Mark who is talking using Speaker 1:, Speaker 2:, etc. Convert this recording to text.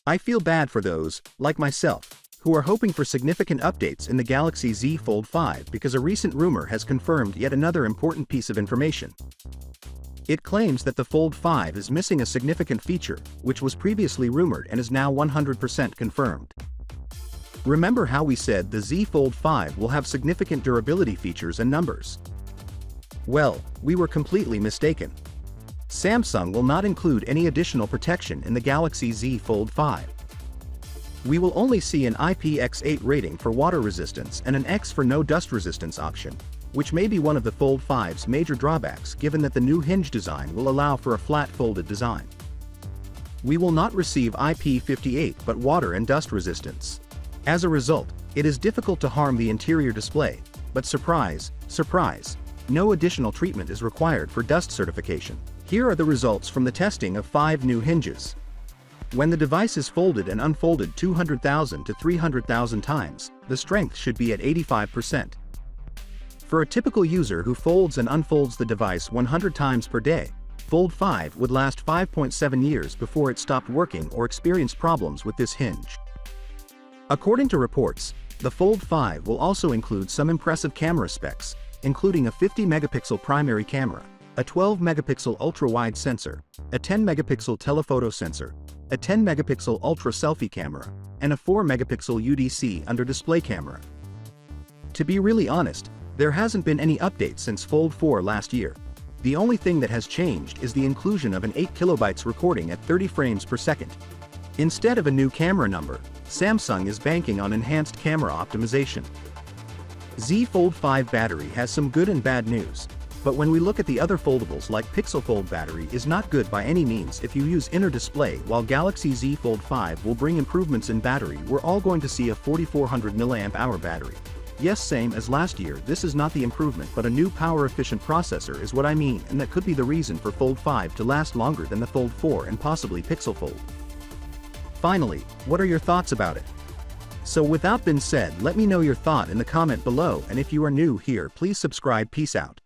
Speaker 1: I feel bad for those, like myself, who are hoping for significant updates in the Galaxy Z Fold 5 because a recent rumor has confirmed yet another important piece of information. It claims that the Fold 5 is missing a significant feature, which was previously rumored and is now 100% confirmed. Remember how we said the Z Fold 5 will have significant durability features and numbers? Well, we were completely mistaken. Samsung will not include any additional protection in the Galaxy Z Fold 5. We will only see an IPX8 rating for water resistance and an X for no dust resistance option, which may be one of the Fold 5's major drawbacks given that the new hinge design will allow for a flat folded design. We will not receive IP58 but water and dust resistance. As a result, it is difficult to harm the interior display, but surprise, surprise, no additional treatment is required for dust certification. Here are the results from the testing of 5 new hinges. When the device is folded and unfolded 200,000 to 300,000 times, the strength should be at 85%. For a typical user who folds and unfolds the device 100 times per day, Fold 5 would last 5.7 years before it stopped working or experienced problems with this hinge. According to reports, the Fold 5 will also include some impressive camera specs, including a 50-megapixel primary camera, a 12-megapixel ultra-wide sensor, a 10-megapixel telephoto sensor, a 10-megapixel ultra-selfie camera, and a 4-megapixel UDC under-display camera. To be really honest, there hasn't been any updates since Fold 4 last year. The only thing that has changed is the inclusion of an 8 kilobytes recording at 30 frames per second. Instead of a new camera number, Samsung is banking on enhanced camera optimization. Z Fold 5 battery has some good and bad news, but when we look at the other foldables like Pixel Fold battery is not good by any means if you use inner display. While Galaxy Z Fold 5 will bring improvements in battery, we're all going to see a 4400 mAh battery. Yes, same as last year, this is not the improvement but a new power-efficient processor is what I mean, and that could be the reason for Fold 5 to last longer than the Fold 4 and possibly Pixel Fold. Finally, what are your thoughts about it? So with that being said, let me know your thought in the comment below, and if you are new here, please subscribe. Peace out.